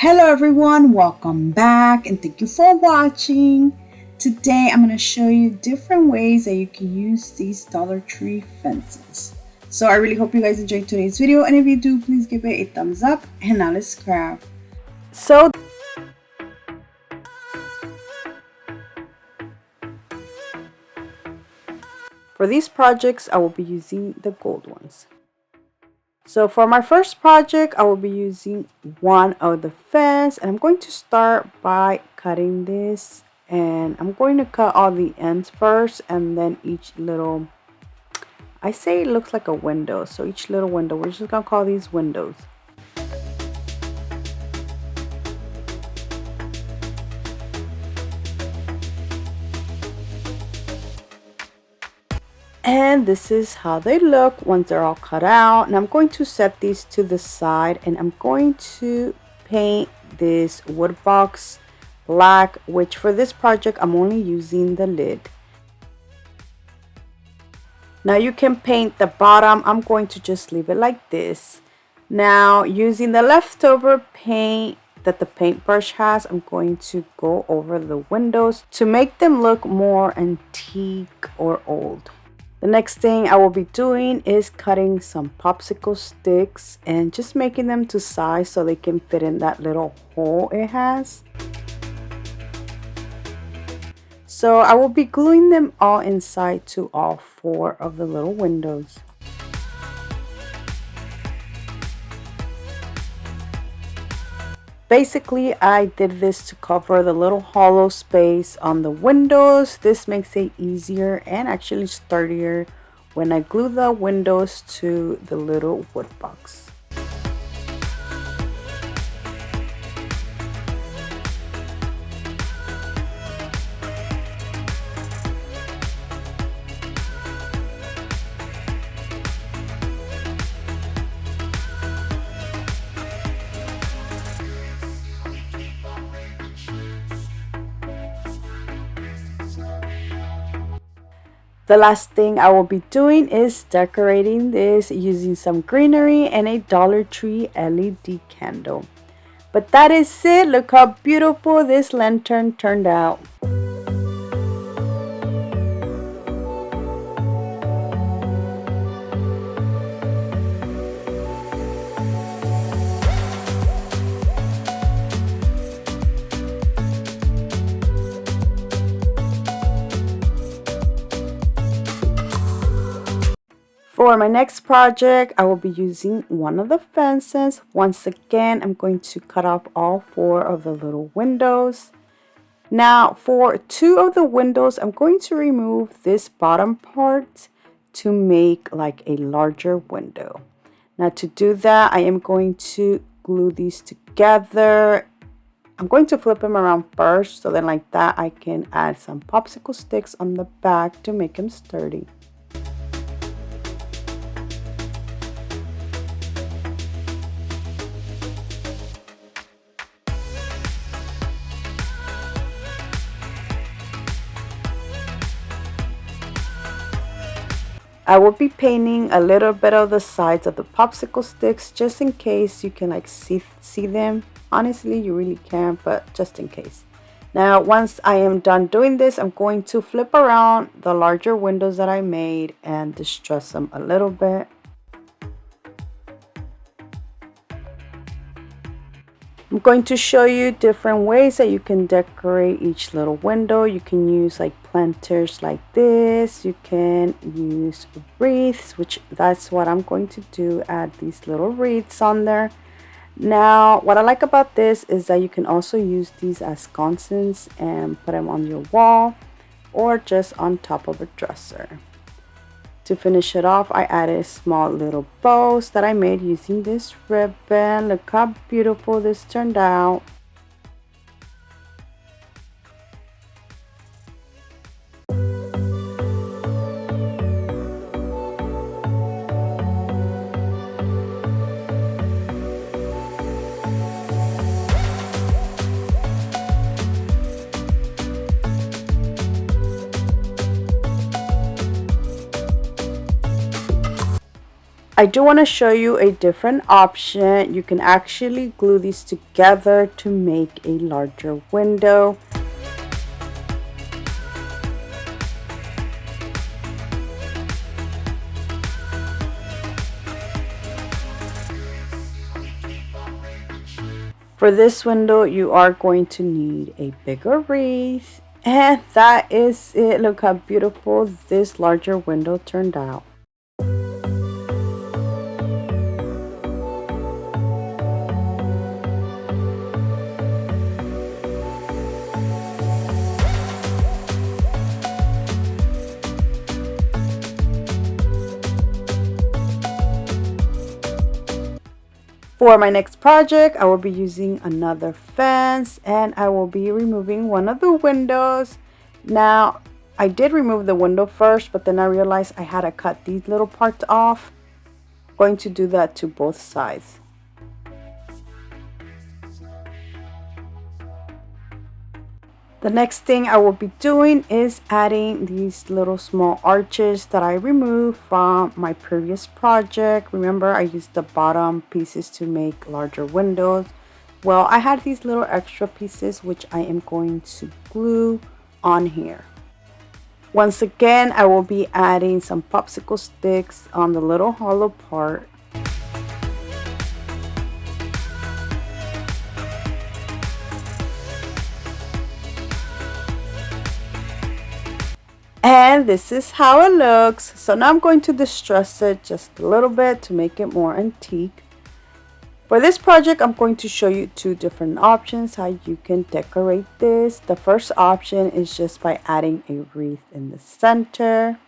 Hello everyone, welcome back and thank you for watching. Today I'm going to show you different ways that you can use these Dollar Tree fences. So I really hope you guys enjoyed today's video, and if you do, please give it a thumbs up, and now let's craft. So for these projects I will be using the gold ones. So for my first project, I will be using one of the fence, and I'm going to start by cutting this, and I'm going to cut all the ends first, and then each little, I say it looks like a window, so each little window, we're just gonna call these windows. And this is how they look once they're all cut out. And I'm going to set these to the side, and I'm going to paint this wood box black, which for this project I'm only using the lid. Now you can paint the bottom. I'm going to just leave it like this. Now using the leftover paint that the paintbrush has, I'm going to go over the windows to make them look more antique or old. The next thing I will be doing is cutting some popsicle sticks and just making them to size so they can fit in that little hole it has. So I will be gluing them all inside to all 4 of the little windows. Basically, I did this to cover the little hollow space on the windows. This makes it easier and actually sturdier when I glue the windows to the little wood box. The last thing I will be doing is decorating this using some greenery and a Dollar Tree LED candle. But that is it. Look how beautiful this lantern turned out. For my next project, I will be using one of the fences. Once again, I'm going to cut off all 4 of the little windows. Now, for 2 of the windows, I'm going to remove this bottom part to make like a larger window. Now, to do that, I am going to glue these together. I'm going to flip them around first, so then like that, I can add some popsicle sticks on the back to make them sturdy. I will be painting a little bit of the sides of the popsicle sticks just in case you can like see them. Honestly, you really can't, but just in case. Now, once I am done doing this, I'm going to flip around the larger windows that I made and distress them a little bit. I'm going to show you different ways that you can decorate each little window. You can use like planters like this. You can use wreaths, which that's what I'm going to do, add these little wreaths on there. Now, what I like about this is that you can also use these as sconces and put them on your wall or just on top of a dresser. To finish it off, I added small little bows that I made using this ribbon. Look how beautiful this turned out. I do want to show you a different option. You can actually glue these together to make a larger window. For this window, you are going to need a bigger wreath. And that is it. Look how beautiful this larger window turned out. For my next project, I will be using another fence and I will be removing one of the windows. Now, I did remove the window first, but then I realized I had to cut these little parts off. I'm going to do that to both sides. The next thing I will be doing is adding these little small arches that I removed from my previous project. Remember, I used the bottom pieces to make larger windows. Well, I had these little extra pieces which I am going to glue on here. Once again, I will be adding some popsicle sticks on the little hollow part. And this is how it looks. So now I'm going to distress it just a little bit to make it more antique. For this project, I'm going to show you two different options how you can decorate this. The first option is just by adding a wreath in the center.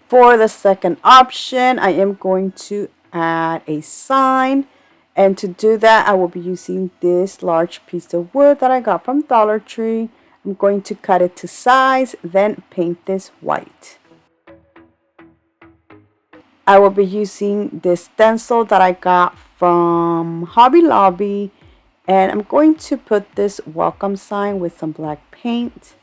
For the second option, I am going to add a sign. And to do that, I will be using this large piece of wood that I got from Dollar Tree. I'm going to cut it to size, then paint this white. I will be using this stencil that I got from Hobby Lobby. And I'm going to put this welcome sign with some black paint.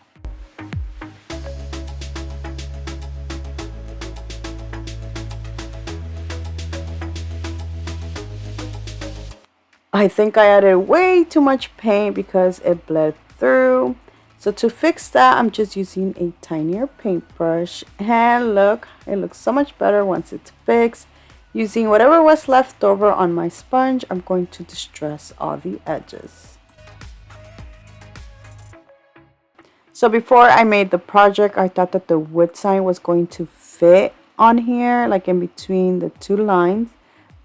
I think I added way too much paint because it bled through. So to fix that, I'm just using a tinier paintbrush. And look, it looks so much better once it's fixed. Using whatever was left over on my sponge, I'm going to distress all the edges. So before I made the project, I thought that the wood sign was going to fit on here, like in between the two lines.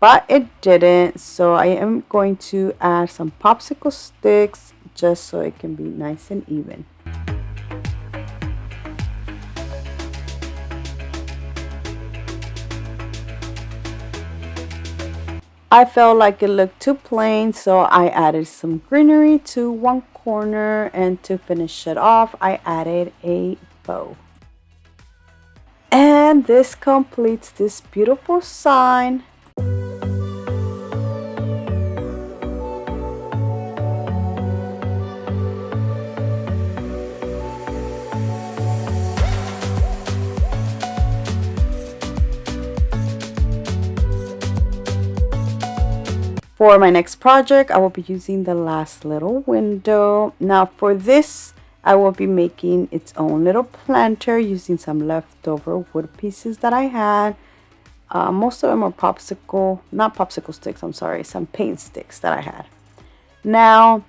But it didn't, so I am going to add some popsicle sticks just so it can be nice and even. I felt like it looked too plain, so I added some greenery to one corner, and to finish it off, I added a bow. And this completes this beautiful sign. For my next project, I will be using the last little window. Now for this, I will be making its own little planter using some leftover wood pieces that I had. Most of them are not popsicle sticks, I'm sorry, some paint sticks that I had. Now,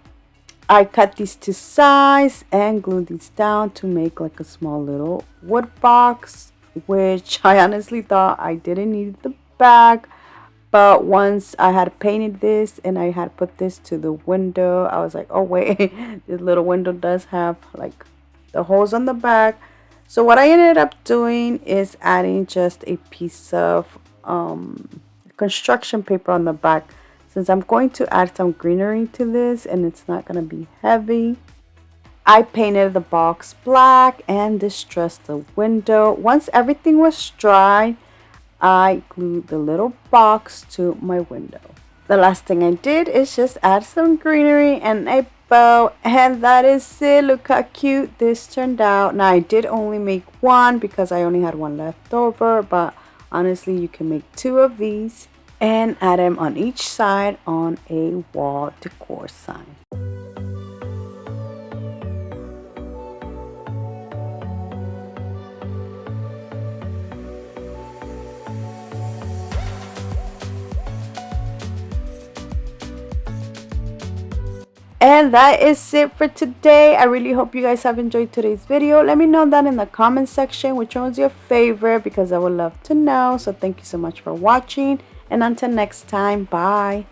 I cut these to size and glued these down to make like a small little wood box, which I honestly thought I didn't need the bag. But once I had painted this and I had put this to the window, I was like, oh wait, this little window does have like the holes on the back. So what I ended up doing is adding just a piece of construction paper on the back, since I'm going to add some greenery to this and it's not going to be heavy. I painted the box black and distressed the window. Once everything was dry, I glued the little box to my window. The last thing I did is just add some greenery and a bow, and that is it. Look how cute this turned out. Now I did only make one because I only had one left over, but honestly you can make two of these and add them on each side on a wall decor sign. And that is it for today. I really hope you guys have enjoyed today's video. Let me know down in the comment section which one was your favorite, because I would love to know. So thank you so much for watching, and until next time, bye.